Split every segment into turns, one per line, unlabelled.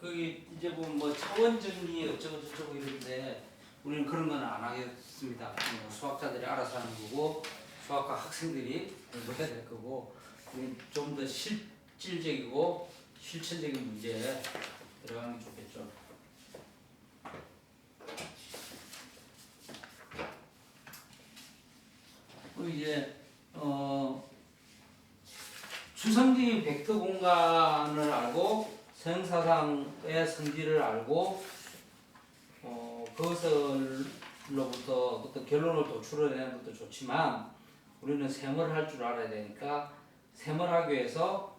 거기 이제 뭐 차원 정리 어쩌고 저쩌고 이런데 우리는 그런 건 안 하겠습니다. 수학자들이 알아서 하는 거고 수학과 학생들이 공부해야 될 거고 좀 더 실질적이고 실천적인 문제에 들어가는 게 좋겠죠. 이제 추상적인 벡터 공간을 알고 서형사상의 성질을 알고 그것을로부터 어떤 결론을 도출해내는 것도 좋지만 우리는 셈을 할 줄 알아야 되니까 셈을 하기 위해서는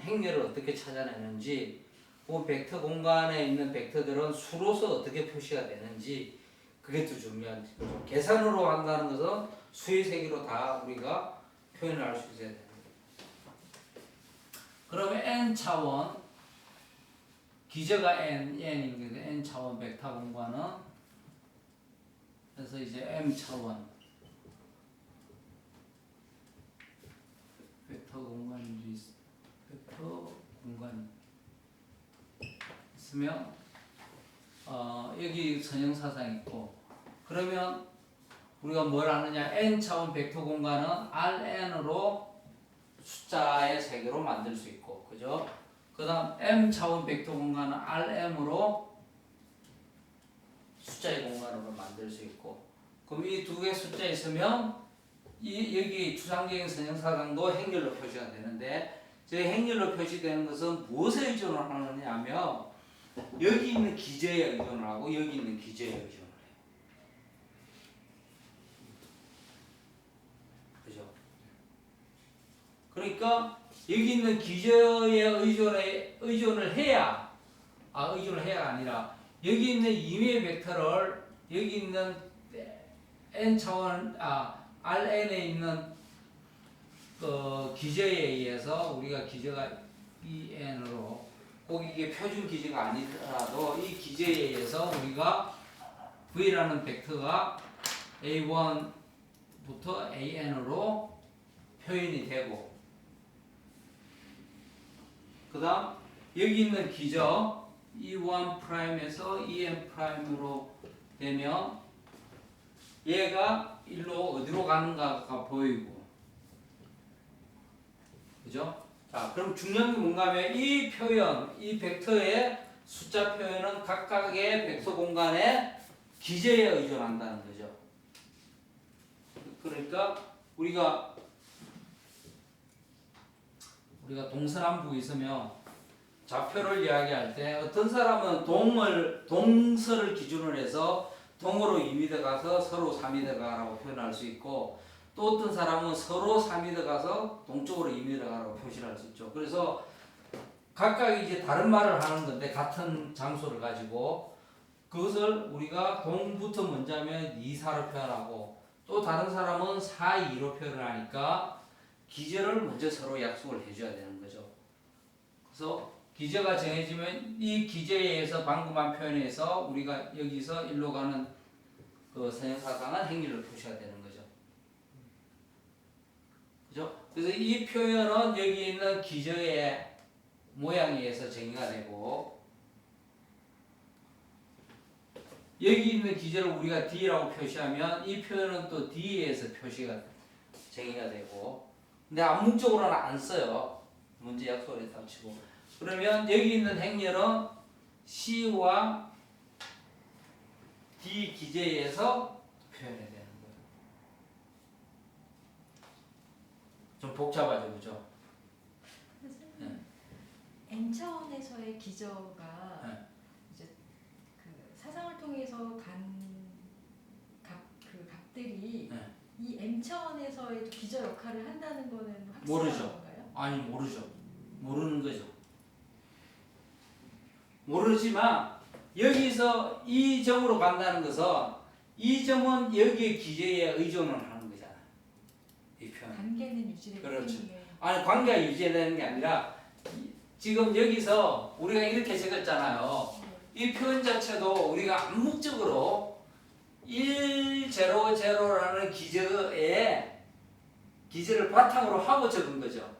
행렬을 어떻게 찾아내는지 그 벡터 공간에 있는 벡터들은 수로서 어떻게 표시가 되는지 그게 더 중요한 거죠. 계산으로 한다는 것은 수의 세계로 다 우리가 표현을 할 수 있어야 됩니다. 그러면 n차원 기저가 n인 거죠. n차원 벡터 공간은 그래서 이제 m차원 벡터 공간이 있으면 여기 선형사상 있고 그러면 우리가 뭘 하느냐 n차원 벡터 공간은 Rn으로 숫자의 세계로 만들 수 있고 그죠? 그 다음 m차원 벡터 공간은 Rm으로 숫자의 공간으로 만들 수 있고 그럼 이 두 개의 숫자 있으면 여기 추상적인 선형사상도 행렬로 표시가 되는데 저 행렬로 표시되는 것은 무엇에 의존을 하느냐 하면 여기 있는 기저에 의존을 하고 여기 있는 기저에 의존을 해요. 그죠? 그러니까 여기 있는 기저에 의존을 해야 의존을 해야 아니라 여기 있는 임의 벡터를 여기 있는 n차원 Rn에 있는 그 기저에 의해서 우리가 기저가 EN으로 꼭 이게 표준 기저가 아니더라도 이 기저에 의해서 우리가 V라는 벡터가 A1부터 AN으로 표현이 되고 그 다음 여기 있는 기저 E1'에서 EN'으로 되면 얘가 일로 어디로 가는가가 보이고 그죠? 자, 그럼 중요한 게 뭔가 하면 이 표현, 이 벡터의 숫자 표현은 각각의 벡터 공간의 기저에 의존한다는 거죠. 그러니까 우리가 동서남북 있으면 좌표를 이야기할 때 어떤 사람은 동서를 기준으로 해서 동으로 2m 가서 서로 3m 가라고 표현할 수 있고 또 어떤 사람은 서로 3m 가서 동쪽으로 2m 가라고 표시를 할 수 있죠. 그래서 각각 이제 다른 말을 하는 건데 같은 장소를 가지고 그것을 우리가 동부터 먼저 하면 2, 4로 표현하고 또 다른 사람은 4, 2로 표현을 하니까 기저를 먼저 서로 약속을 해줘야 되는 거죠. 그래서 기저가 정해지면 이 기저에 의해서 방금 한 표현에서 우리가 여기서 일로 가는 그 선형사상은 행렬로 표시가 되는 거죠. 그죠? 그래서 이 표현은 여기 있는 기저의 모양에 의해서 정의가 되고 여기 있는 기저를 우리가 D라고 표시하면 이 표현은 또 D에 의해서 표시가 정의가 되고 근데 암묵적으로는 안 써요. 문제 약속을 했다 치고 그러면 여기 있는 행렬은 C와 D 기저에 의해서 표현해야 되는 거예요. 좀 복잡하죠, 그죠? 네.
n차원에서의 기저가
네.
이제 그 사상을 통해서 그 값들이
네.
이 m차원에서의 기저 역할을 한다는 거는
모르죠.
확실한 건가요?
아니 모르죠. 모르는 거죠. 모르지만 여기서 이 점으로 간다는 것은 이 점은 여기에 기저에 의존을 하는 거잖아요. 이 표현.
관계는 유지되기
그렇죠.
때문에
아니 관계가 유지되는 게 아니라 지금 여기서 우리가 이렇게 적었잖아요. 이 표현 자체도 우리가 암묵적으로 100라는 기저를 바탕으로 하고 적은 거죠.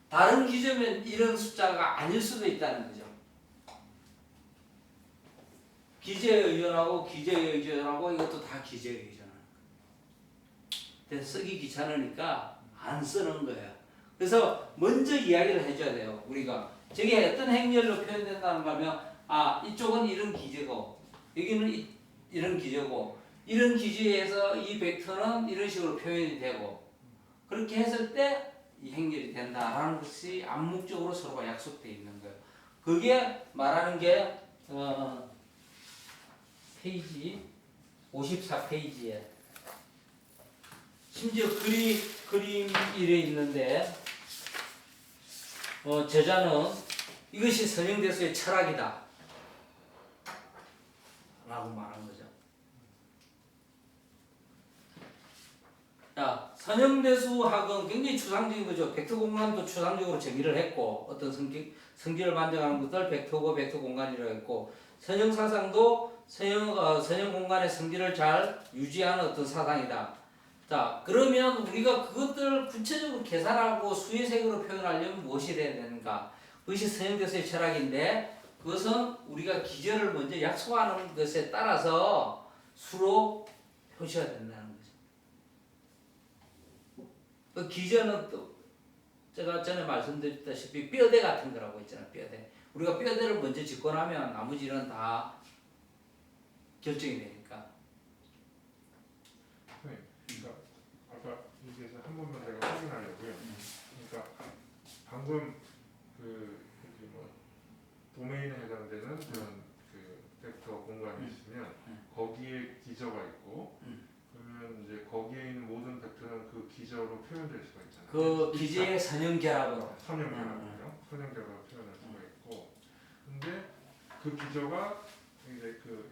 다른 기저면 이런 숫자가 아닐 수도 있다는 거죠. 기재에 의존하고 기재에 의존하고 이것도 다 기재에 의존하는 거예요. 근데 쓰기 귀찮으니까 안 쓰는 거예요. 그래서 먼저 이야기를 해줘야 돼요. 우리가 저게 어떤 행렬로 표현된다는 거면 아 이쪽은 이런 기재고 여기는 이런 기재고 이런 기재에서 이 벡터는 이런 식으로 표현이 되고 그렇게 했을 때 이 행렬이 된다라는 것이 암묵적으로 서로가 약속되어 있는 거예요. 그게 말하는 게 페이지 54페이지에 심지어 그림이 이래 있는데 저자는 이것이 선형대수의 철학이다 라고 말한 거죠. 자, 선형대수학은 굉장히 추상적인 거죠. 벡터 공간도 추상적으로 정의를 했고 어떤 성질을 반증하는 것들 벡터고 벡터 공간이라고 했고 선형사상도 선형 공간의 성질을 잘 유지하는 어떤 사상이다. 자, 그러면 우리가 그것들을 구체적으로 계산하고 수의색으로 표현하려면 무엇이 돼야 되는가? 그것이 선형대수의 철학인데 그것은 우리가 기저를 먼저 약속하는 것에 따라서 수로 표시가 된다는 거죠. 그 기저는 또 제가 전에 말씀드렸다시피 뼈대 같은 거라고 했잖아요. 뼈대. 우리가 뼈대를 먼저 짓고 나면 나머지는 다 결정이 되니까.
네. 그러니까 아까 얘기해서 한 번만 제가 확인하려고요. 그러니까 방금 그 뭐 도메인에 해당되는 그런 그 벡터 공간이 있으면 거기에 기저가 있고 그러면 이제 거기에 있는 모든 벡터는 그 기저로 표현될 수가 있잖아요.
그 기저의 선형결합으로.
선형결합이죠. 선형결합으로 표현할 수가 있고, 근데 그 기저가 이제 그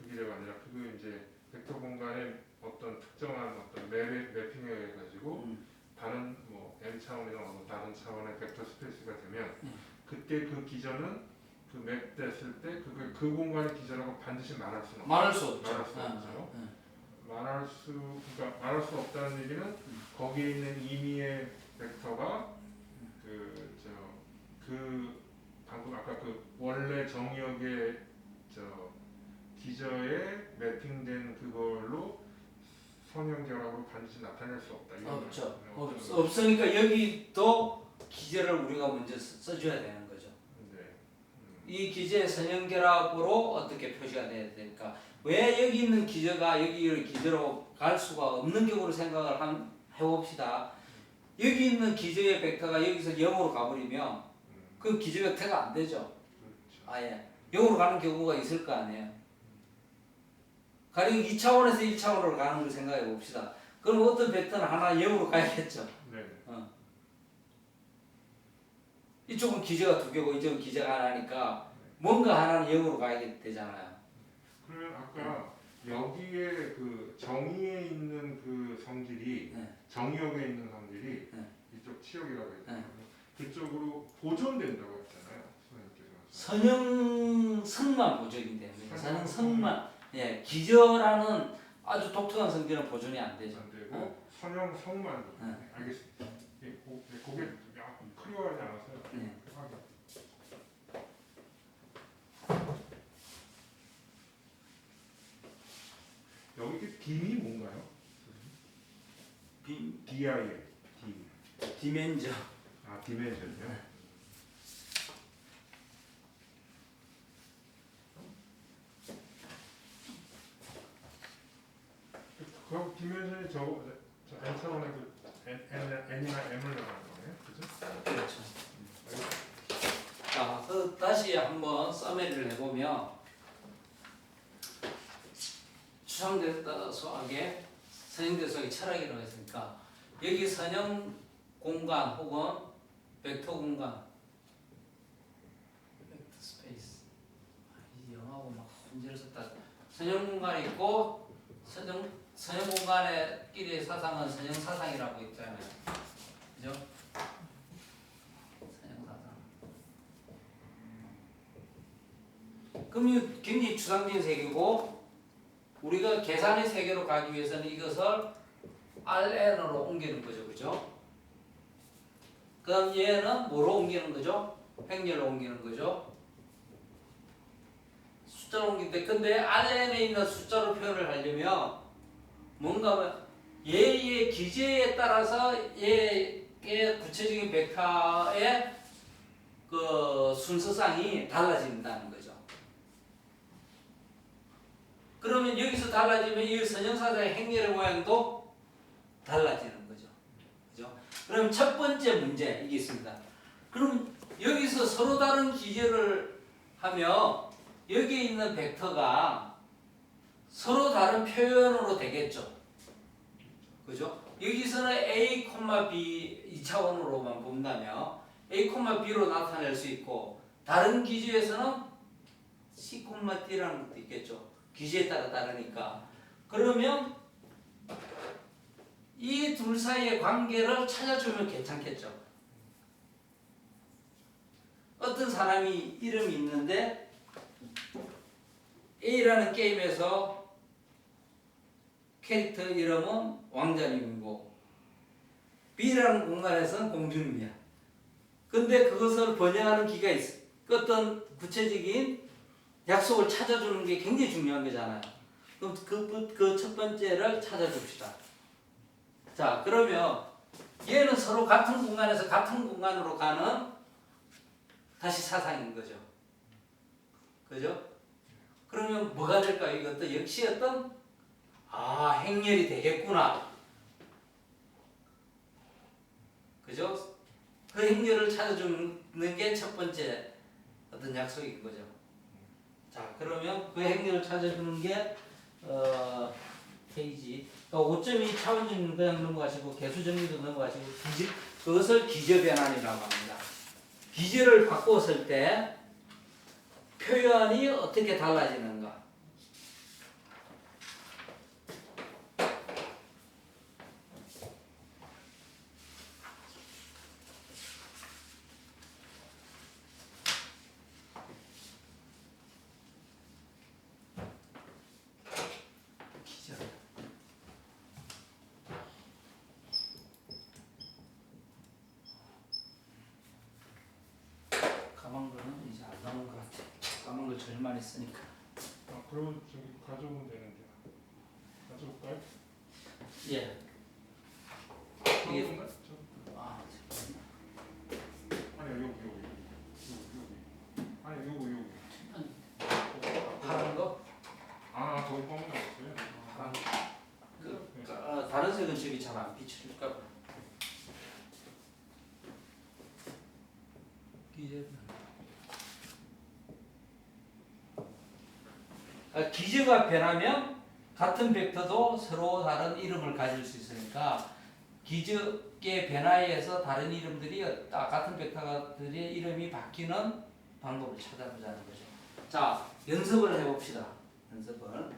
기저가 아니라 그 이제 벡터 공간의 어떤 특정한 어떤 매핑에 의해 가지고 다른 뭐 n 차원이나 어느 다른 차원의 벡터 스페이스가 되면 그때 그 기저는 그 맵 됐을 때 그 공간의 기저라고 반드시 말할 수는
말할 수 없죠.
말할 수 없죠. 말할 수 없다는 얘기는 거기에 있는 임의의 벡터가 방금 아까 그 원래 정의역의 기저에 매핑된 그걸로 선형결합으로 반드시 나타낼 수 없다. 이런
없죠.
말이죠.
없으니까 여기도 기저를 우리가 먼저 써줘야 되는 거죠.
네.
이 기저의 선형결합으로 어떻게 표시가 돼야 되니까 왜 여기 있는 기저가 여기 기저로 갈 수가 없는 경우로 생각을 해봅시다. 여기 있는 기저의 벡터가 여기서 0으로 가버리면 그 기저 벡터가 안 되죠.
그렇죠.
아예 0으로 가는 경우가 있을 거 아니에요. 가령 2차원에서 1차원으로 가는 걸 생각해 봅시다. 그럼 어떤 벡터는 하나 0으로 가야겠죠.
네.
이쪽은 기저가 두 개고 이쪽은 기저가 하나니까 뭔가 하나는 0으로 가야 되잖아요.
그러면 아까 여기에 그 정의에 있는 그 성질이 정의역에 있는 성질이 이쪽 치역이라고 했잖아요. 그쪽으로 보존된다고 했잖아요.
선형성만 보존이 됩니다. 선형성만. 예, 기저라는 아주 독특한 성질은 보존이 안 되죠.
안 되고 선형성만. 알겠습니다. 그게 클리어하지 않았어요.
네.
여기 빔이 뭔가요?
빔,
DIM.
디멘저.
아, 디멘전이요? 그 디멘전이 저 n차원의 그 n이나 m을 나가는 거네요, 그죠?
그렇죠. 자, 다시 한번 서메리를 해보면 추상대수학의 선형대수학의 철학이라고 했으니까 여기 선형 공간 혹은 벡터 공간 벡터 스페이스 이 영어하고 막 문제를 썼다. 선형 공간이 있고 선형 공간의 끼리의 사상은 선형 사상이라고 있잖아요. 그죠? 선형 사상. 그럼 이 굉장히 추상적인 세계고 우리가 계산의 세계로 가기 위해서는 이것을 RN으로 옮기는 거죠. 그죠? 그럼 얘는 뭐로 옮기는 거죠? 횡렬로 옮기는 거죠. 숫자로 옮긴데 근데 RNA에 있는 숫자로 표현을 하려면 뭔가 얘의 기제에 따라서 얘의 구체적인 벡터의 그 순서상이 달라진다는 거죠. 그러면 여기서 달라지면 이 선형사자의 행렬의 모양도 달라지는 거죠. 그죠? 그럼 첫 번째 문제 이게 있습니다. 그럼 여기서 서로 다른 기제를 하며 여기에 있는 벡터가 서로 다른 표현으로 되겠죠. 그죠? 여기서는 A, B 2차원으로만 본다면 A, B로 나타낼 수 있고 다른 기지에서는 C, D라는 것도 있겠죠. 기지에 따라 다르니까. 그러면 이 둘 사이의 관계를 찾아주면 괜찮겠죠. 어떤 사람이 이름이 있는데 A라는 게임에서 캐릭터 이름은 왕자님이고 B라는 공간에서는 공주님이야. 근데 그것을 번역하는 기가 있어. 어떤 구체적인 약속을 찾아주는 게 굉장히 중요한 거잖아요. 그럼 그 첫 번째를 찾아줍시다. 자, 그러면 얘는 서로 같은 공간에서 같은 공간으로 가는 다시 사상인 거죠. 그죠? 그러면 뭐가 될까요? 이것도 역시 어떤 행렬이 되겠구나. 그죠? 그 행렬을 찾아주는 게 첫 번째 어떤 약속인 거죠. 자, 그러면 그 행렬을 찾아주는 게 페이지 5.2 차원 정리는 그냥 넘어가시고 개수 정리도 넘어가시고 그것을 기저 변환이라고 합니다. 기저를 바꿨을 때 표현이 어떻게 달라지는가? 기저. 까만 거는 이제 안 나온 것 같아. 까만 걸 제일 많이 쓰니까.
그러면 저기 가져오면 되는데. 가져올까요?
예.
이게
이게
아니야 여기. 아니 여기.
파란 거?
저거 검은 거 없어요?
파란 거. 다른 색은 저기 잘 안 비칠까 봐. 기저가 변하면 같은 벡터도 서로 다른 이름을 가질 수 있으니까 기저의 변화에 의해서 다른 이름들이 같은 벡터들의 이름이 바뀌는 방법을 찾아보자는 거죠. 자, 연습을 해봅시다. 연습을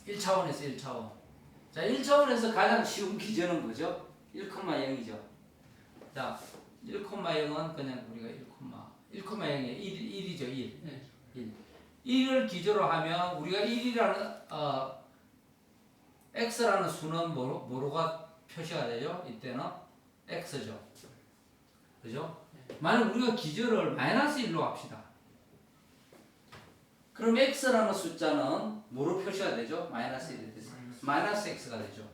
1차원에서 1차원. 자, 1차원에서 가장 쉬운 기저는 뭐죠? 1,0이죠. 자, 1,0은 그냥 우리가 1,0이 1이죠. 1. 1을 기저로 하면 우리가 1이라는 x라는 수는 뭐로가 표시가 되죠? 이때는 x죠. 그죠? 만약 우리가 기저를 -1로 합시다. 그럼 x라는 숫자는 뭐로 표시가 되죠? -1이 돼서 -x가 되죠.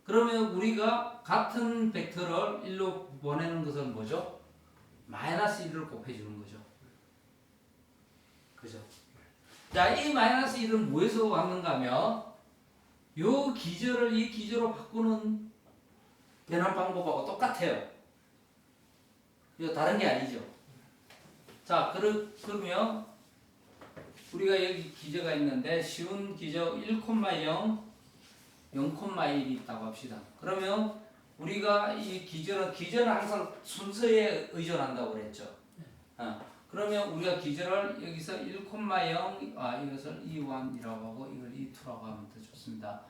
그러면 우리가 같은 벡터를 1로 보내는 것은 뭐죠? -1을 곱해주는 거죠. 그죠? 자, 이 -1은 뭐에서 왔는가 하면 요 기저를 이 기저로 바꾸는 변환 방법하고 똑같아요. 이거 다른 게 아니죠. 자, 그러면 우리가 여기 기저가 있는데 쉬운 기저 1,0, 0,1이 있다고 합시다. 그러면 우리가 이 기저는 항상 순서에 의존한다고 그랬죠. 그러면 우리가 기저를 여기서 1,0 이것을 E1이라고 하고 이걸 E2라고 하면 더 좋습니다.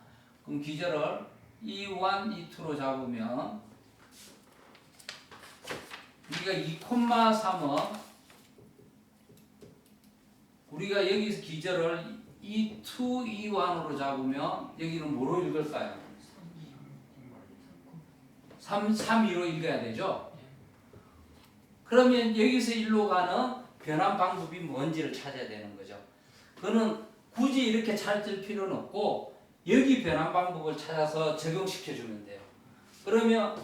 그럼 기저를 E1, E2로 잡으면 우리가 2,3은 우리가 여기서 기저를 E2, E1으로 잡으면 여기는 뭐로 읽을까요? 3, 2로 읽어야 되죠? 그러면 여기서 1로 가는 변환 방법이 뭔지를 찾아야 되는 거죠. 그거는 굳이 이렇게 찾을 필요는 없고 여기 변환 방법을 찾아서 적용시켜 주면 돼요. 그러면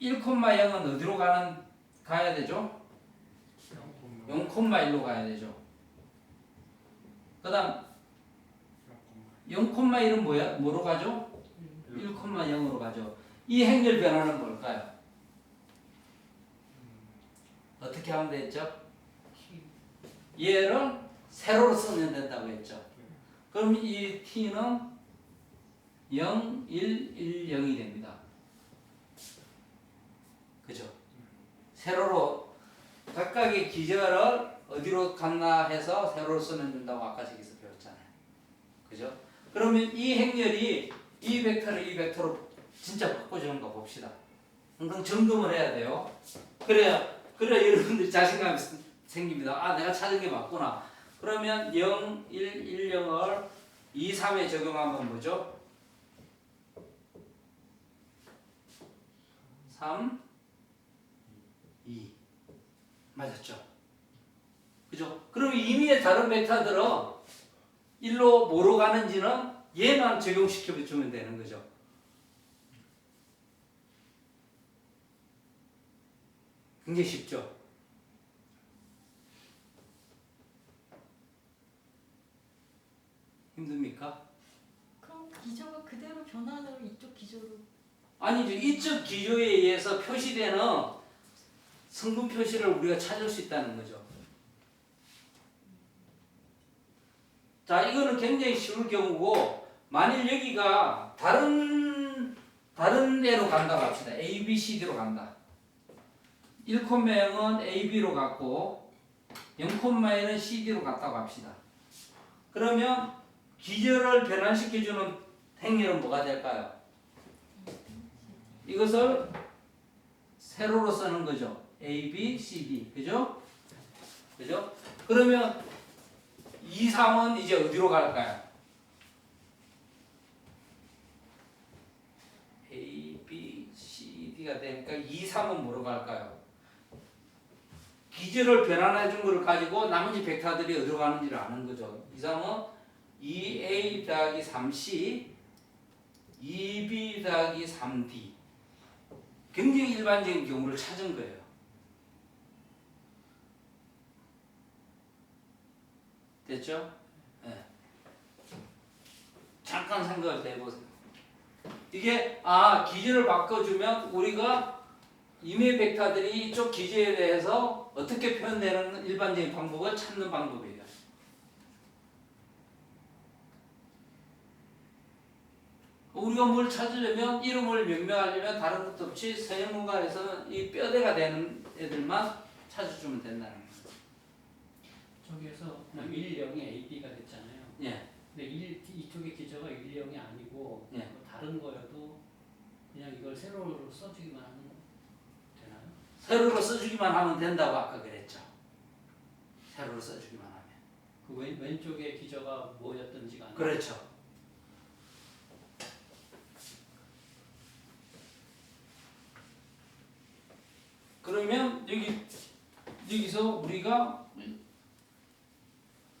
1,0은 어디로 가야 되죠? 0,1로 가야 되죠. 그 다음 0,1은 뭐로 가죠? 1,0으로 가죠. 이 행렬 변화는 뭘까요? 어떻게 하면 됐죠? 얘를 세로로 쓰면 된다고 했죠. 그럼 이 t는 0, 1, 1, 0이 됩니다. 그죠? 세로로 각각의 기절을 어디로 갔나 해서 세로로 쓰면 된다고 아까 저기서 배웠잖아요. 그죠? 그러면 이 행렬이 이 벡터를 이 벡터로 진짜 바꿔주는 거 봅시다. 항상 점검을 해야 돼요. 그래야 여러분들이 자신감이 생깁니다. 아, 내가 찾은 게 맞구나. 그러면 0, 1, 1, 0을 2, 3에 적용하면 뭐죠? 3, 2. 맞았죠? 그죠? 그럼 이미의 다른 벡터들은 1로 뭐로 가는지는 얘만 적용시켜 주면 되는 거죠. 굉장히 쉽죠? 힘듭니까?
그럼 기저가 그대로 변환으로 이쪽 기저로
아니죠. 이쪽 기조에 의해서 표시되는 성분 표시를 우리가 찾을 수 있다는 거죠. 자, 이거는 굉장히 쉬울 경우고, 만일 여기가 다른 데로 간다고 합시다. A, B, C, D로 간다. 1,0은 A, B로 갔고 0,1은 C, D로 갔다고 합시다. 그러면 기저를 변환시켜주는 행렬은 뭐가 될까요? 이것을 세로로 쓰는 거죠. A, B, C, D. 그죠? 그죠? 그러면 2, 3은 이제 어디로 갈까요? A, B, C, D가 되니까 2, 3은 뭐로 갈까요? 기저를 변환해 준 거를 가지고 나머지 벡터들이 어디로 가는지를 아는 거죠. 2, 3은 2A 더하기 3C 2B 더하기 3D. 굉장히 일반적인 경우를 찾은 거예요. 됐죠? 네. 잠깐 생각을 해보세요. 이게 기저를 바꿔주면 우리가 임의 벡터들이 이쪽 기저에 대해서 어떻게 표현되는 일반적인 방법을 찾는 방법이에요. 우리가 뭘 찾으려면 이름을 명명하려면 다른 것도 없이 서양문과에서는 이 뼈대가 되는 애들만 찾아주면 된다는 거예요.
저기에서 그냥 1, 0이 A, B가 됐잖아요.
예.
근데 이쪽의 기저가 1, 0이 아니고
예.
뭐 다른 거여도 그냥 이걸 세로로 써주기만 하는 거 되나요?
세로로 써주기만 하면 된다고 아까 그랬죠. 세로로 써주기만 하면.
그 왼쪽의 기저가 뭐였던지가 아니고.
그렇죠. 그러면 여기서 우리가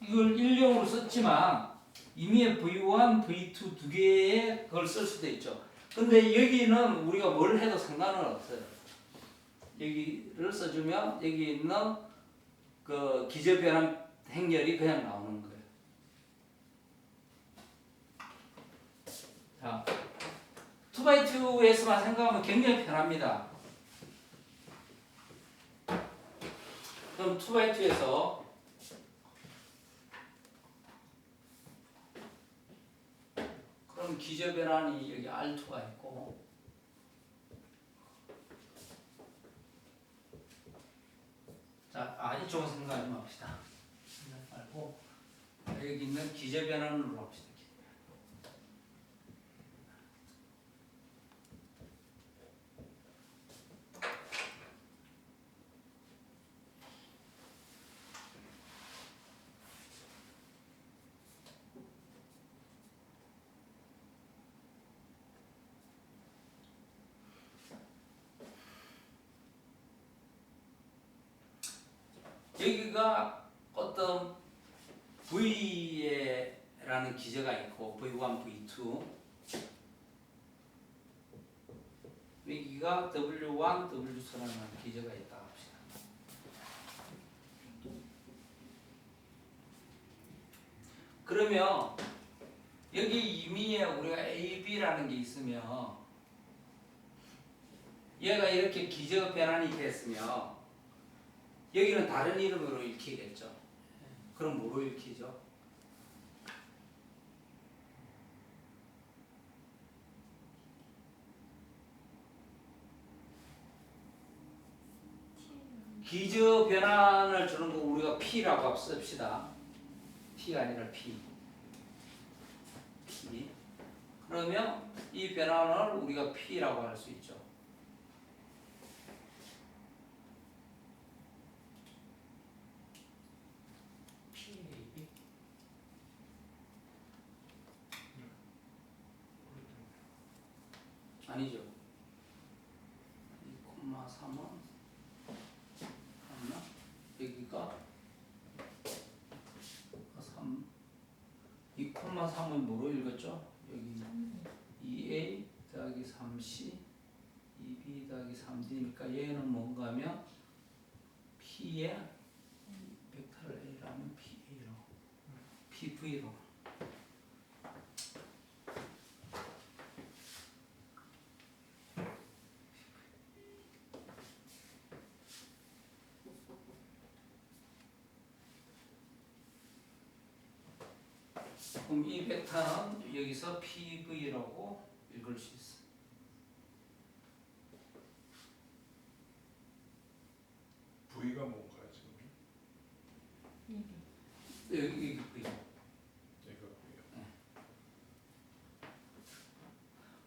이걸 1령으로 썼지만 이미 V1, V2 두 개의 그걸 쓸 수도 있죠. 근데 여기는 우리가 뭘 해도 상관은 없어요. 여기를 써주면 여기 있는 그 기저 변환 행렬이 그냥 나오는 거예요. 자, 2x2에서만 생각하면 굉장히 편합니다. 그럼 2x2에서 그럼 기저 변환이 여기 R2가 있고 자, 이쪽은 생각하지 맙시다. 생각하지 말고 여기 있는 기저 변환으로 합시다. 여기가 어떤 V라는 기저가 있고 V1, V2 여기가 W1, W2라는 기저가 있다 합시다. 그러면 여기 임의에 우리가 A, B라는 게 있으면 얘가 이렇게 기저 변환이 됐으면 여기는 다른 이름으로 읽히겠죠. 그럼 뭐로 읽히죠? 기저 변환을 주는 거 우리가 P라고 씁시다. T가 아니라 P. P. 그러면 이 변환을 우리가 P라고 할 수 있죠.
PAB
아니죠. 2,3은 맞나? 여기가 3 2,3은 뭐로 읽었죠? 여기 2a 더하기 3c 2b 더하기 3d니까 얘는 뭔가 하면 p에 벡터를 a라면 pa로 pv로 그럼 이 벡터는 여기서 PV라고 읽을 수 있어.
V가 뭔가요 지금?
여기 V.
얘가 V요.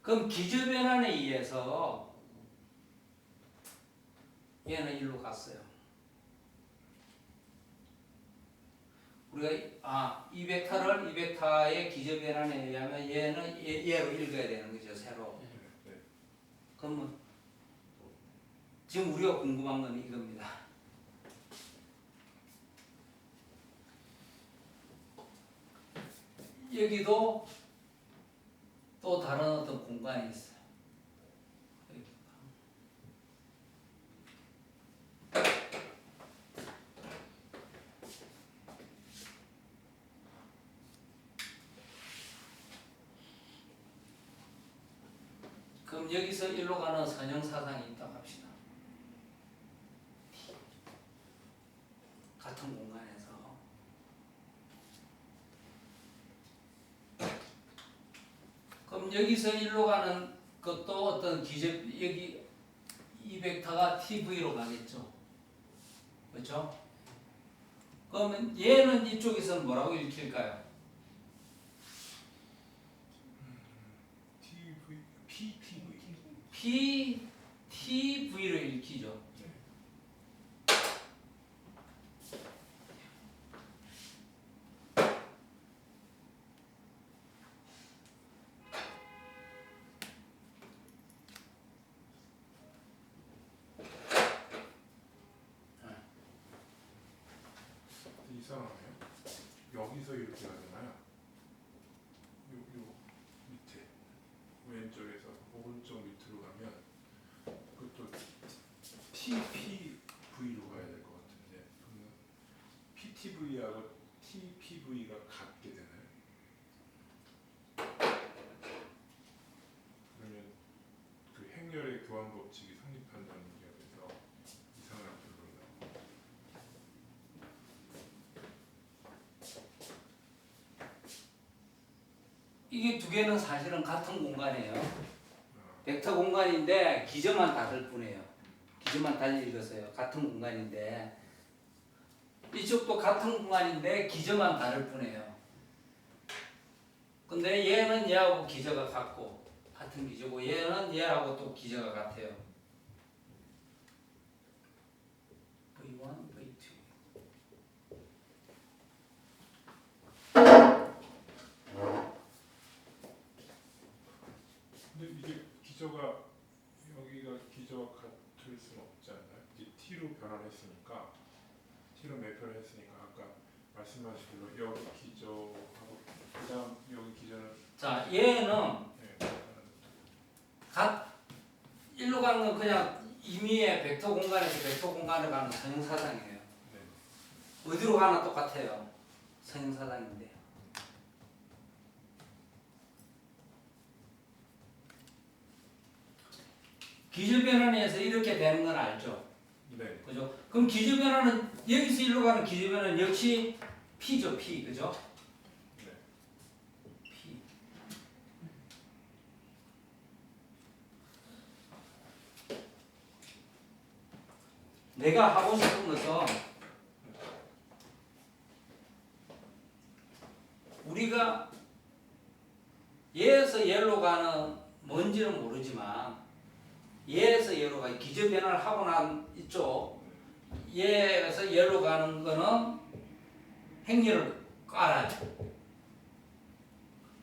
그럼 기저 변환에 의해서 얘는 일로 갔어요. 우리가 이 벡터의 기저 변환에 의하면 얘는 얘로 읽어야 되는 거죠, 새로.
네.
그러면 지금 우리가 궁금한 건 이겁니다. 여기도 또 다른 어떤 공간이 있어요. 그럼 여기서 일로 가는 선형사상이 있다고 합시다. 같은 공간에서. 그럼 여기서 일로 가는 것도 어떤 기저, 여기 이 벡터가 TV로 가겠죠. 그렇죠? 그러면 얘는 이쪽에서는 뭐라고 읽힐까요?
TV, PTV.
PTV로 읽히죠.
이상하네요. 여기서 이렇게 하잖아요. 요 밑에 왼쪽에서 오른쪽 밑으로 가면 그것도 TPV로 가야 될 것 같은데 그러면 PTV하고 TPV가 같게 되나요? 그러면 그 행렬의 교환 법칙이 성립한다는 얘기가 돼서 이상하게 그러나요?
이게 두 개는 사실은 같은 공간이에요.
아,
벡터 공간인데 기저만 다를 뿐이에요. 기저만 달리 읽었어요. 같은 공간인데 이쪽도 같은 공간인데 기저만 다를 뿐이에요. 근데 얘는 얘하고 기저가 같고 같은 기저고 얘는 얘하고 또 기저가 같아요. V1, V2.
근데 이게 기저가 여기가 기저가 같을 수는 없지 않나요? 이게 T로 변환했으니까 실험 매표를 했으니까 아까 말씀하신 대로 여기 기저하고 그다음 여기 기저는
자, 얘는
네.
일로 가는 건 그냥 임의의 벡터 공간에서 벡터 공간에 가는 선형사상이에요.
네.
어디로 가나 똑같아요. 선형사상인데. 기저변환에서 이렇게 되는 건 알죠?
네.
그죠? 그럼 기저변환은 여기서 일로 가는 기저변환은 역시 P죠, P. 그죠?
네.
P. 내가 하고 싶은 것은 우리가 얘에서 얘로 가는 뭔지는 모르지만 얘에서 얘로 가 기저 변화를 하고 난 이쪽 얘에서 얘로 가는 거는 행렬을 알아요.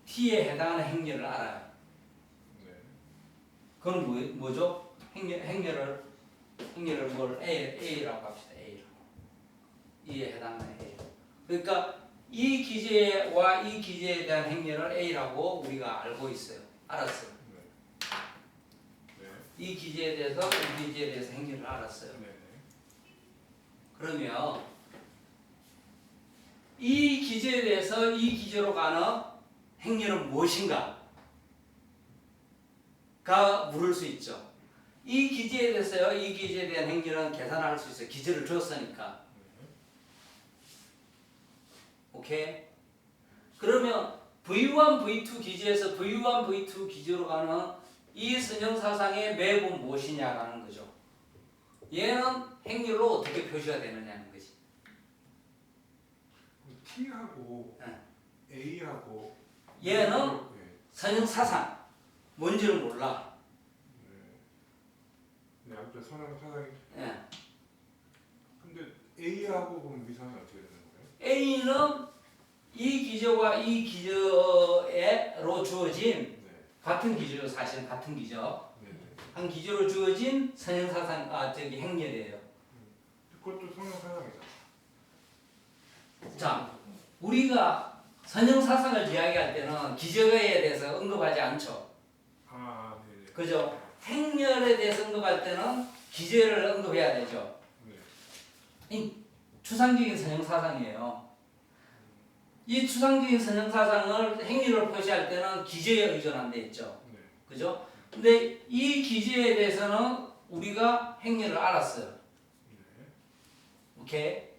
T에 해당하는 행렬을 알아요.
네.
그건 뭐죠? 행렬을 뭘 A라고 합시다. A라고. 이에 해당하는 A. 그러니까 이 기제와 이 기제에 대한 행렬을 A라고 우리가 알고 있어요. 알았어요.
네.
이 기제에 대해서 이 기제에 대해서 행렬을 알았어요.
네.
그러면 이 기제에 대해서 이 기제로 가는 행렬은 무엇인가가 물을 수 있죠. 이 기제에 대해서요. 이 기제에 대한 행렬은 계산할 수 있어요. 기제를 줬으니까. 오케이? 그러면 V1, V2 기제에서 V1, V2 기제로 가는 이 선형사상의 맵은 무엇이냐라는 거죠. 얘는 행렬로 어떻게 표시가 되느냐는 거지.
T하고
네.
A하고
얘는
네.
선형사상 뭔지를 몰라.
네. 아무튼 선형 사상이
예.
근데 A하고 그럼 위상이 어떻게 되는 거예요?
A는 이 기저와 이 기저로 주어진
네.
같은 기저죠. 사실은 같은 기저.
네.
한 기저로 주어진 선형사상 행렬이에요.
그것도 선형 사상이죠.
자, 우리가 선형사상을 이야기할 때는 기저에 대해서 언급하지 않죠.
아, 네.
그죠? 행렬에 대해서 언급할 때는 기저를 언급해야 되죠.
네.
이 추상적인 선형사상이에요. 이 추상적인 선형사상을 행렬로 표시할 때는 기저에 의존한 데 있죠.
네.
그죠? 근데 이 기저에 대해서는 우리가 행렬을 알았어요.
네.
오케이?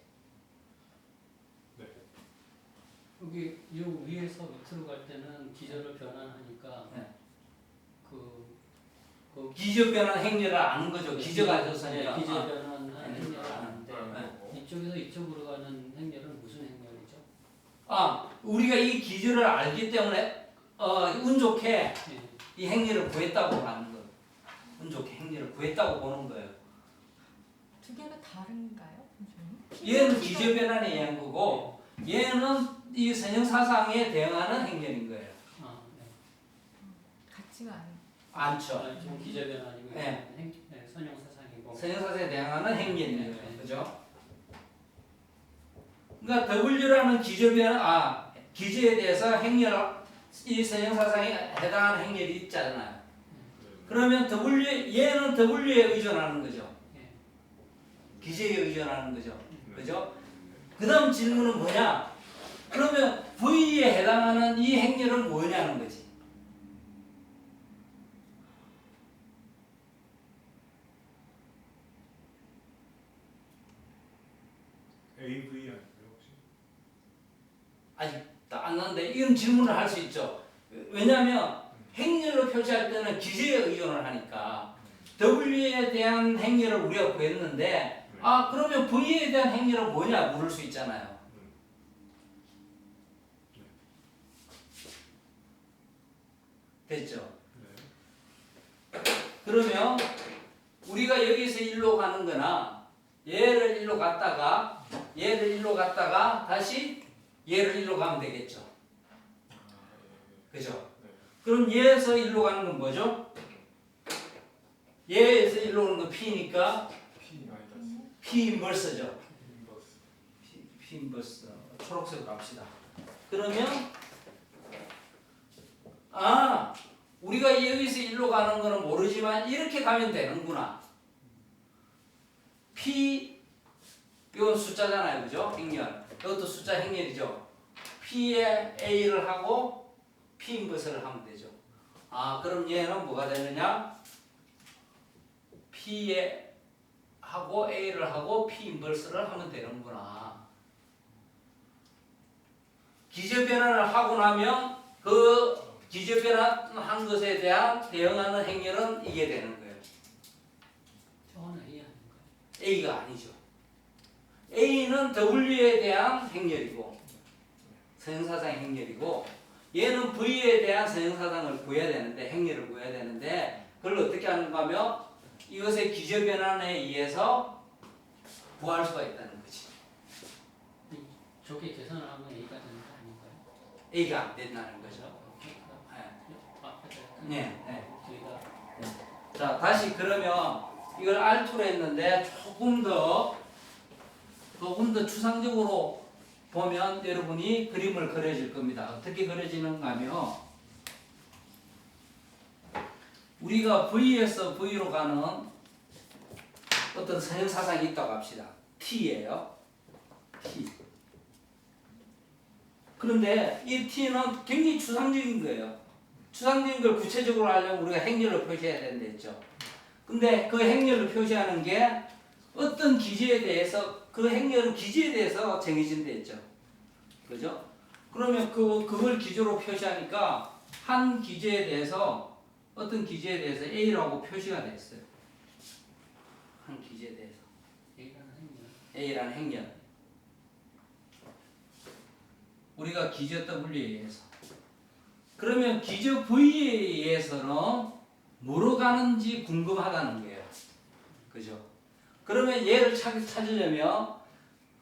여기 요 위에서 밑으로 갈 때는 기저를 변환하니까
네.
그
기저 변환 행렬을 아는 거죠. 기저가 있었으니까.
기저 변환한
네.
행렬을 아는데
네.
이쪽에서 이쪽으로 가는 행렬은 무슨 행렬이죠?
우리가 이 기저를 알기 때문에 운 좋게
예.
이 행렬을 구했다고 하는 거예요. 운 좋게 행렬을 구했다고 보는 거예요.
두 개가 다른가요? 선생님?
얘는 기저 변환에 의한 거고 얘는 이 선형사상에 대응하는 행렬인 거예요.
네.
같지가 않아요.
않죠.
좀 기저 변환이고
네.
선형 사상이고.
선형사상에 대응하는 행렬인 거예요.
네.
그죠? 그러니까 W라는 기저에 대해서 이 선형사상에 해당하는 행렬이 있잖아요. 그러면 얘는 W에 의존하는 거죠.
예.
기저에 의존하는 거죠.
네.
그죠? 그 다음 질문은 뭐냐? 그러면 V에 해당하는 이 행렬은 뭐냐는 거지.
AV 아니에요 혹시?
아직 안 나는데 이런 질문을 할 수 있죠. 왜냐하면 행렬로 표시할 때는 기저에 의존을 하니까 W에 대한 행렬을 우리가 구했는데 그러면 V에 대한 행렬은 뭐냐 물을 수 있잖아요. 됐죠?
네.
그러면 우리가 여기서 일로 가는 거나 얘를 일로 갔다가 다시 얘를 일로 가면 되겠죠. 그죠?
네.
그럼 얘에서 일로 가는 건 뭐죠? 얘에서 일로 오는 건 P니까
P 마이너스
P 인버스죠.
인버스.
P 인버스 초록색으로 합시다. 그러면 우리가 여기서 일로 가는 거는 모르지만 이렇게 가면 되는구나. P 이건 숫자잖아요, 그죠? 행렬. 이것도 숫자 행렬이죠. P에 A를 하고 P 인버스를 하면 되죠. 그럼 얘는 뭐가 되느냐? P에 하고 A를 하고 P 인버스를 하면 되는구나. 기저 변환을 하고 나면 그 기저 변환한 것에 대한 대응하는 행렬은 이게 되는 거예요.
저건 A 아닌가요?
A가 아니죠. A는 W에 대한 행렬이고 선형사상의 행렬이고 얘는 V에 대한 선형사상을 구해야 되는데 행렬을 구해야 되는데 그걸 어떻게 하는가 하면 이것의 기저 변환에 의해서 구할 수가 있다는 거지.
저게 계산을 하면 A가 되는 거 아닌가요?
A가 안 된다는 거죠. 네. 자, 다시 그러면 이걸 R2로 했는데 조금 더 추상적으로 보면 여러분이 그림을 그려질 겁니다. 어떻게 그려지는가 하면 우리가 V에서 V로 가는 어떤 선형사상이 있다고 합시다. T예요. T. 그런데 이 T는 굉장히 추상적인 거예요. 추상적인 걸 구체적으로 하려면 우리가 행렬로 표시해야 된다 했죠. 근데 그 행렬로 표시하는 게 어떤 기제에 대해서 그 행렬은 기제에 대해서 정해진다 했죠. 그죠? 그러면 그걸 기조로 표시하니까 한 기제에 대해서 어떤 기제에 대해서 A라고 표시가 됐어요. 한 기제에 대해서 A라는 행렬. 우리가 기저 W에 의해서. 그러면 기저 V에 의해서는 뭐로 가는지 궁금하다는 거예요. 그죠? 그러면 얘를 찾으려면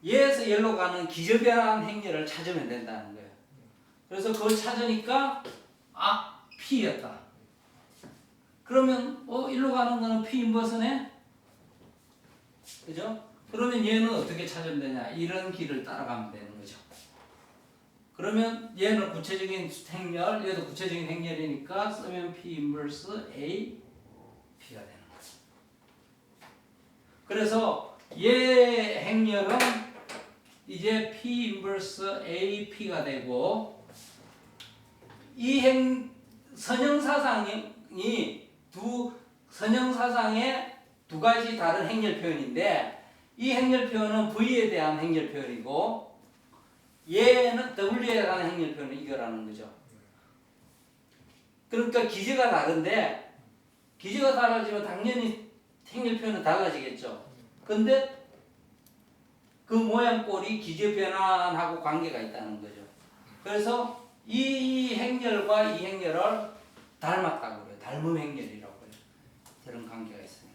얘에서 얘로 가는 기저 변환 행렬을 찾으면 된다는 거예요. 그래서 그걸 찾으니까 P였다. 그러면 일로 가는 거는 P 인버스네? 그죠? 그러면 얘는 어떻게 찾으면 되냐? 이런 길을 따라가면 되는 거죠. 그러면 얘는 구체적인 행렬, 얘도 구체적인 행렬이니까 쓰면 P 인버스 A, P가 되는 거죠. 그래서 얘 행렬은 이제 P 인버스 A, P가 되고 이 선형사상이 선형사상의 두 가지 다른 행렬 표현인데 이 행렬 표현은 V에 대한 행렬 표현이고 얘는 W에 대한 행렬 표현을 이거라는 거죠. 그러니까 기제가 다른데 기제가 달라지면 당연히 행렬 표현은 달라지겠죠. 근데 그 모양 꼴이 기제 변환하고 관계가 있다는 거죠. 그래서 이 행렬과 이 행렬을 닮았다고 그래요. 닮음 행렬이라고 해요. 그런 관계가 있어요.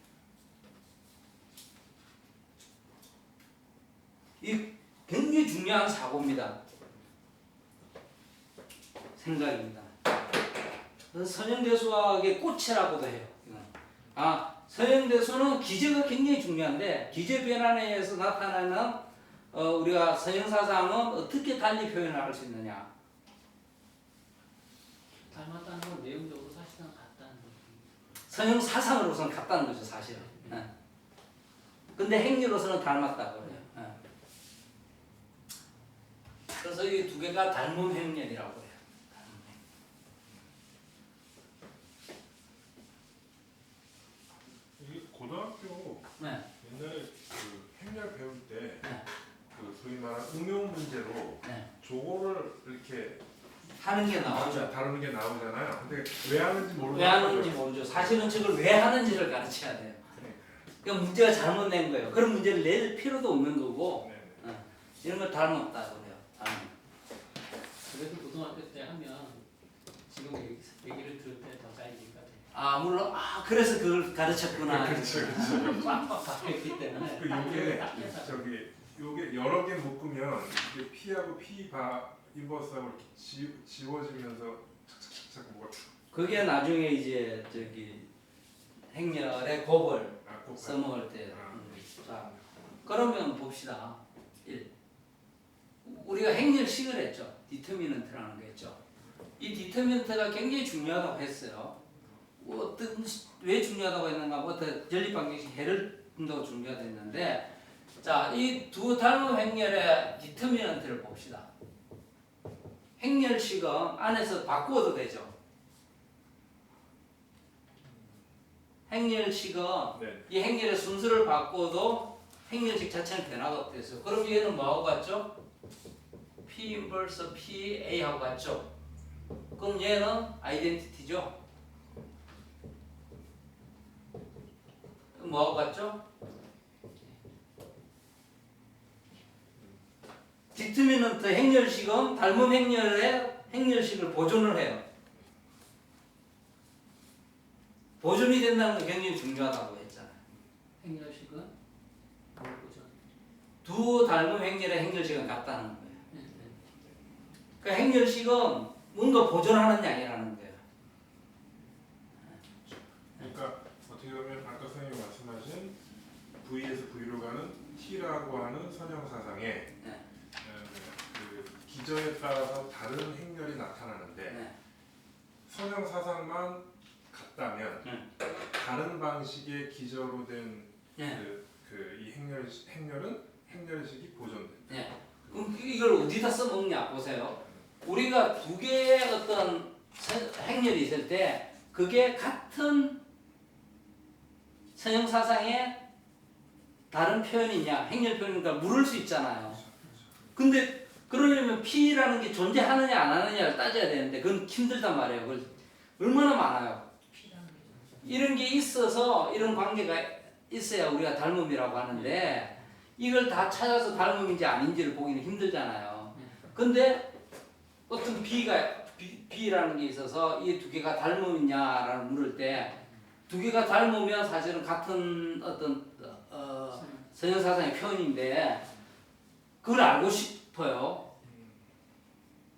이 굉장히 중요한 사고입니다. 생각입니다. 선형대수학의 꽃이라고도 해요. 선형대수는 기제가 굉장히 중요한데 기제 변환에 의해서 나타나는 우리가 선형사상은 어떻게 달리 표현을 할 수 있느냐.
닮았다는 건 내용적으로 사실은 같다는 거죠.
선형사상으로서는 같다는 거죠, 사실은. 근데 행위로서는 닮았다고 그래요. 그래서 이 두 개가 닮음 행렬이라고 해요.
이게 고등학교 옛날에 그 행렬 배울 때 그 소위 말하는 응용 문제로 저거를 이렇게
하는 게 나오죠.
다루는 게 나오잖아요. 근데 왜 하는지 모르고
왜 하는지 모르죠. 사실은 저걸 왜 하는지를 가르쳐야 돼요. 그러니까 문제가 잘못 낸 거예요. 그런 문제를 낼 필요도 없는 거고 이런 걸 닮았다고 해요.
그래도 고등학교 때 하면 지금 얘기를 들을 때 더 잘 이해가 돼요.
물론 그래서 그걸 가르쳤구나.
그렇죠.
빡빡 박혀있기 때문에
요게 여러 개 묶으면 이게 P하고 P 인버스하고 이렇게 지워지면서 착착착 뭐가
그게 나중에 이제 행렬의 곱을 써먹을 때. 자, 그러면 봅시다. 1. 우리가 행렬식을 했죠. 디터미넌트라는 거 했죠. 이 디터미넌트가 굉장히 중요하다고 했어요. 왜 중요하다고 했는가? 어떤 전립 방정식 해를 푼다고 중요하다 했는데, 자, 이 두 닮은 행렬의 디터미넌트를 봅시다. 행렬식은 안에서 바꾸어도 되죠. 행렬식은
네.
이 행렬의 순서를 바꿔도 행렬식 자체는 변화가 없겠어요. 그럼 얘는 뭐하고 같죠? P 인버스 PA하고 같죠? 그럼 얘는 아이덴티티죠? 뭐하고 같죠? 디터미넌트 행렬식은 닮음 행렬의 행렬식을 보존을 해요. 보존이 된다는 게 굉장히 중요하다고 했잖아요.
행렬식은 뭘 보죠?
두 닮음 행렬의 행렬식은 같다는 거예요.
네.
그 행렬식은 뭔가 보존하는 양이라는 거예요.
그러니까 어떻게 보면 아까 선생님이 말씀하신 V에서 V로 가는 T라고 하는 선형 사상에
네.
그 기저에 따라서 다른 행렬이 나타나는데
네.
선형 사상만 같다면 다른 방식의 기저로 된
네.
이 행렬은 행렬식이 보존된다.
네. 그럼 이걸 어디다 써먹냐 보세요. 우리가 두 개의 어떤 행렬이 있을 때 그게 같은 선형 사상의 다른 표현이냐 행렬 표현이니까 물을 수 있잖아요. 근데 그러려면 P라는 게 존재하느냐 안 하느냐를 따져야 되는데 그건 힘들단 말이에요. 그걸 얼마나 많아요. 이런 게 있어서 이런 관계가 있어야 우리가 닮음이라고 하는데 이걸 다 찾아서 닮음인지 아닌지를 보기는 힘들잖아요. 근데 어떤 B라는 게 있어서 이 두 개가 닮음이냐라는 물을 때 두 개가 닮으면 사실은 같은 어떤 선형 사상의 표현인데 그걸 알고 싶어요.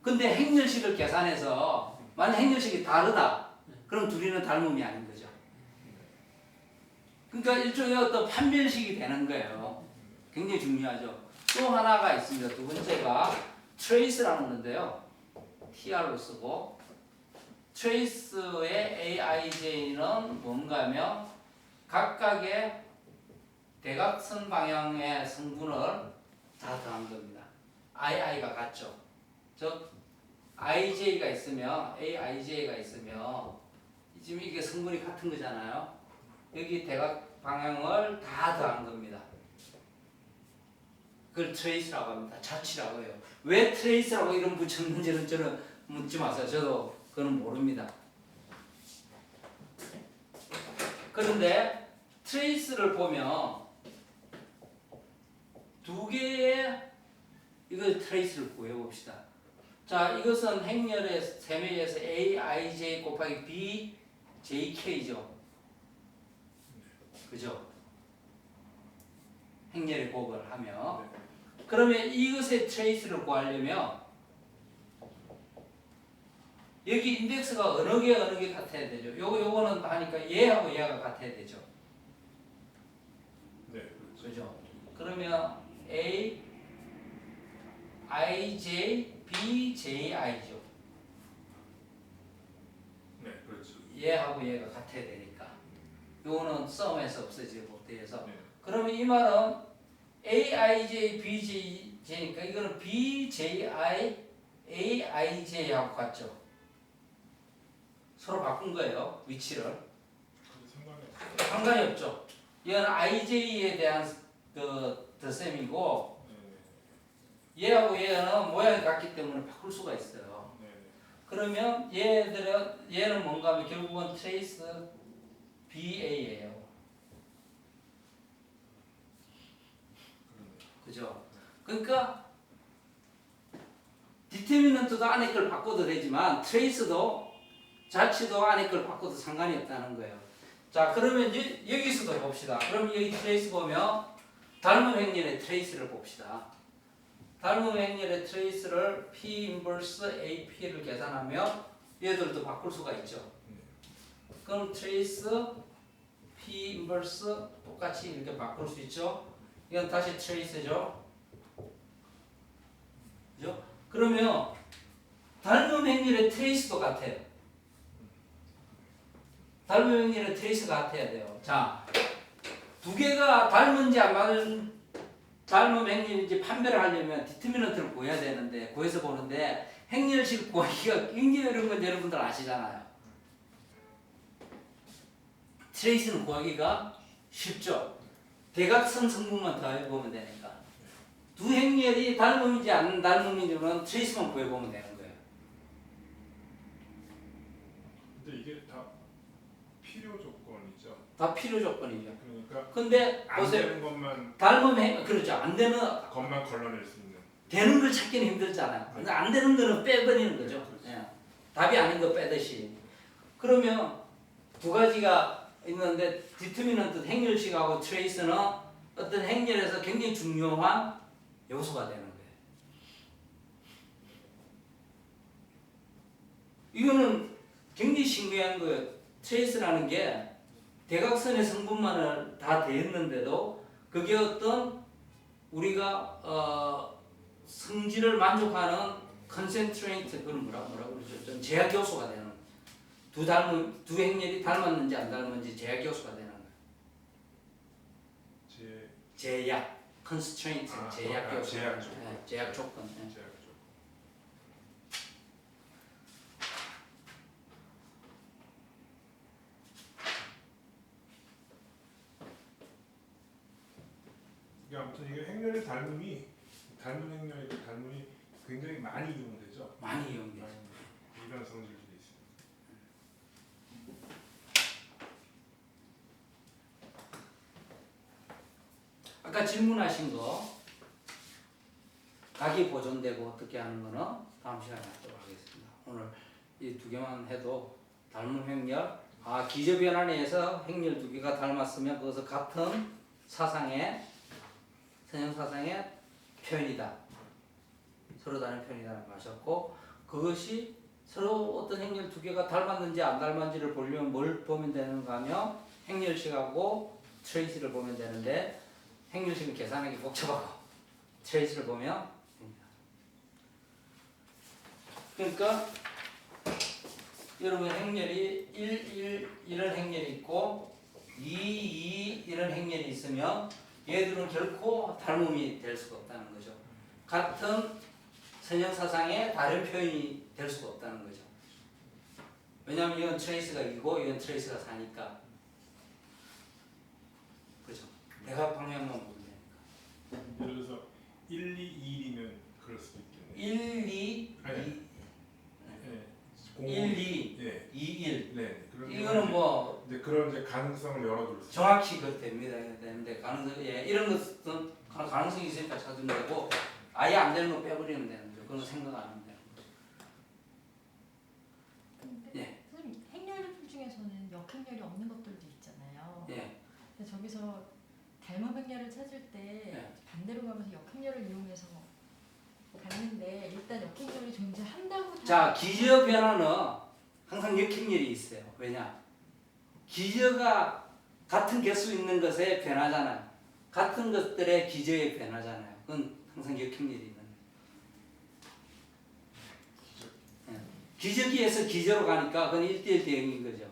근데 행렬식을 계산해서 만약 행렬식이 다르다. 그럼 둘이는 닮음이 아닌 거죠. 그러니까 일종의 어떤 판별식이 되는 거예요. 굉장히 중요하죠. 또 하나가 있습니다. 두 번째가 trace라는 건데요. TR로 쓰고 trace의 AIJ는 뭔가 하면 각각의 대각선 방향의 성분을 다 더한 겁니다. II가 같죠. 즉 IJ가 있으면 AIJ가 있으면 지금 이게 성분이 같은 거잖아요. 여기 대각 방향을 다 더한 겁니다. 그걸 트레이스라고 합니다. 자치라고 해요. 왜 트레이스라고 이름 붙였는지는 저는 묻지 마세요. 저도 그건 모릅니다. 그런데 트레이스를 보면 두 개의 이거 트레이스를 구해봅시다. 자, 이것은 행렬의 세면에서 AIJ 곱하기 B JK죠. 그죠? 행렬의 곱을 하면 그러면 이것의 트레이스를 구하려면 여기 인덱스가 어느 개 같아야 되죠. 요거는 하니까 얘하고 얘가 같아야 되죠.
네, 그렇죠.
그죠? 그러면 A IJ B JI죠.
네, 그렇죠.
얘하고 얘가 같아야 되니까. 요거는 썸에서 없어지고 돼서.
네.
그러면 이 말은 AIJ BJ니까 이거는 BJI AIJ하고 같죠. 서로 바꾼 거예요. 위치를.
상관이 없어요.
상관이 없죠. 얘는 IJ에 대한 그 덧셈이고
네,
얘하고 얘는 모양이 같기 때문에 바꿀 수가 있어요.
네, 네.
그러면 얘는 뭔가 하면 결국은 트레이스 BA예요. 그죠? 그러니까 디터미넌트도 안에 걸 바꿔도 되지만 트레이스도 자치도 안에 걸 바꿔도 상관이 없다는 거예요. 자, 그러면 이제 여기서도 봅시다. 그럼 여기 트레이스 보면 닮은 행렬의 트레이스를 봅시다. 닮은 행렬의 트레이스를 P 인버스 AP를 계산하면 얘들도 바꿀 수가 있죠. 그럼 트레이스 P 인버스 똑같이 이렇게 바꿀 수 있죠. 이건 다시 트레이스죠. 그죠? 그러면 닮음 행렬의 트레이스도 같아요. 닮음 행렬의 트레이스가 같아야 돼요. 자, 두 개가 닮은지 안 닮음 행렬인지 판별을 하려면 디터미넌트를 구해야 되는데, 구해서 보는데 행렬식 구하기가 굉장히 어려운 건 여러분들 아시잖아요. 트레이스는 구하기가 쉽죠. 대각선 성분만 더해보면 되니까. 두 행렬이 닮음인지 안 닮음인지는 트레이스만 구해보면 되는 거예요.
근데 이게 다 필요 조건이죠.
다 필요 조건이죠.
그러니까
근데
안
보세요.
되는 것만
그렇죠. 안 되는
걸러낼 수 있는.
되는 걸 찾기는 힘들잖아요. 근데 안 되는 거는 빼버리는 거죠.
그렇죠.
예. 답이 아닌 거 빼듯이. 그러면 두 가지가 있는데 디터미넌트 행렬식하고 트레이스는 어떤 행렬에서 굉장히 중요한 요소가 되는 거예요. 이거는 굉장히 신기한 거예요. 트레이스라는 게 대각선의 성분만을 다 대했는데도 그게 어떤 우리가 성질을 만족하는 컨센트레이트, 그건 뭐라고 그러죠? 좀 제약 요소가 되는 거예요. 두 행렬이 닮았는지 안 닮았는지 제약 요소가 되는 거예요. 제약, 컨스트레인트, 제약 요소.
제약 조건.
네, 제약 조건. 네.
제약 조건. 이게 아무튼 이게 행렬의 닮은 행렬의 닮음이 굉장히 많이 이용되죠.
많이 이용돼요.
이런 성질이 돼 있어요.
아까 질문하신 거 각이 보존되고 어떻게 하는 거는 다음 시간에 하도록 하겠습니다. 오늘 이 두 개만 해도 닮은 행렬, 기저 변환에서 행렬 두 개가 닮았으면 그것은 같은 사상의 선형 사상의 표현이다. 서로 다른 표현이다라고 하셨고, 그것이 서로 어떤 행렬 두 개가 닮았는지 안 닮았는지를 보려면 뭘 보면 되는가 하면 행렬식하고 트레이스를 보면 되는데, 행렬식은 계산하기 복잡하고 트레이스를 보면 됩니다. 그러니까 여러분 행렬이 1, 이런 행렬이 있고 2, 이런 행렬이 있으면 얘들은 결코 닮음이 될 수가 없다는 거죠. 같은 선형사상의 다른 표현이 될 수가 없다는 거죠. 왜냐하면 이건 트레이스가 이고 이건 트레이스가 4니까. 그죠? 대각 방향만 보면 되니까.
예를 들어서 1, 2, 1이면 그럴 수도 있겠네요.
1, 2,
아니,
1, 2,
예.
2, 1.
네. 그런
이거는 뭐
근데 그런 이제 가능성을 열어둘 수.
정확히 그 됩니다. 되는데 가능성, 이런 것은 가능성이 있으니까 찾으면 되고, 아예 안 되는 거 빼버리면 되는 거죠. 그건 생각 안 하면 되는 거죠.
근데
예.
선생님 행렬 중에서는 역행렬이 없는 것들도 있잖아요.
예.
근데 저기서 닮은 행렬을 찾을 때
예.
반대로 가면서 역행렬을 이용해서 갔는데 일단 역행렬이 존재한다고
자, 기저 변화는 항상 역행렬이 있어요. 왜냐? 기저가 같은 개수 있는 것의 변화잖아요. 같은 것들의 기저의 변화잖아요. 그건 항상 역행렬이 있는 거예요. 기저기에서 기저로 가니까 그건 1대1 대응인 거죠.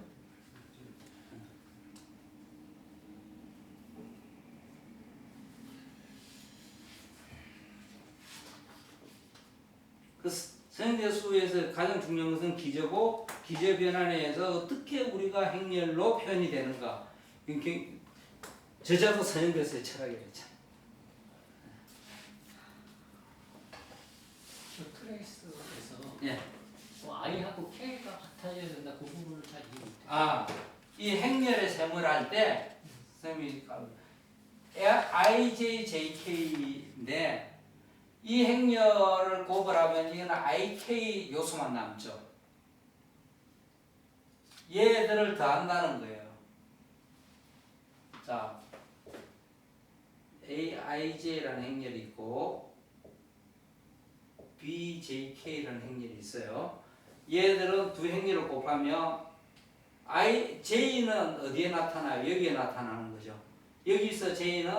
그 선형대수에서 가장 중요한 것은 기저고, 기저 변환에 의해서 어떻게 우리가 행렬로 표현이 되는가. 이렇게 저자도 선형대수의 철학이었잖아요.
트레이스에서
예.
I하고 K가 같아져야 된다. 그 부분을 잘 이해 못해요.
이 행렬의 셈을 할 때, 선생님이 IJ, JK인데, 이 행렬을 곱을하면 이거는 IK 요소만 남죠. 얘들을 더한다는 거예요. 자, AIJ라는 행렬이 있고, BJK라는 행렬이 있어요. 얘들은 두 행렬을 곱하면 J는 어디에 나타나요? 여기에 나타나는 거죠. 여기서 J는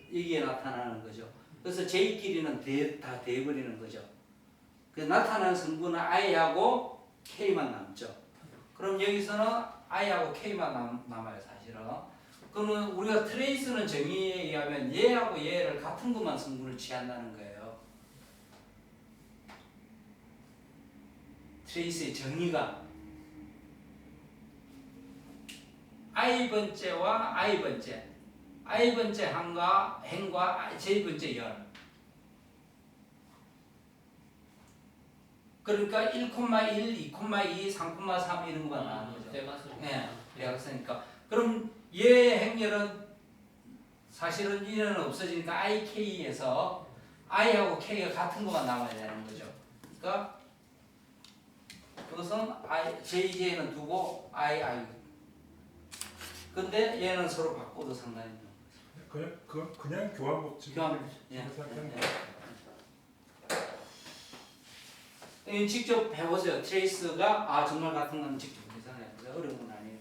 여기에 나타나는 거죠. 그래서 J끼리는 다 돼버리는 거죠. 그 나타나는 성분은 I하고 K만 남죠. 그럼 여기서는 I하고 K만 남아요, 사실은. 그러면 우리가 트레이스는 정의에 의하면 얘하고 얘를 같은 것만 성분을 취한다는 거예요. 트레이스의 정의가 I번째와 I번째, I번째 행과 J번째 열. 그러니까 1,1, 2,2, 3,3 이런 거가 나오는 거죠.
대각선.
예, 대각선이니까. 그럼 얘 행렬은 사실은 이는 없어지니까 IK에서 I하고 K가 같은 것만 남아야 되는 거죠. 그러니까 그것은 JJ는 두고 II. 근데 얘는 서로 바꿔도 상관이 없는
그냥 교환 법칙.
교환, 예.
생각하면
직접 해보세요. 트레이스가 정말 같은 건 직접 계산해보세요. 어려운 건 아니에요.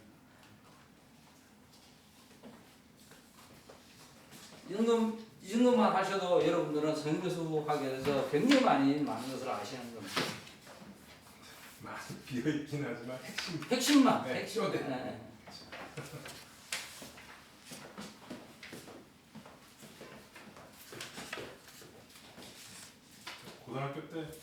이 정도만 하셔도 여러분들은 성교수학에 대해서 굉장히 많은 것을 아시는 겁니다.
많이 비어있긴 하지만 핵심.
핵심만.
네,
핵심.
네.
네.
고등학교 때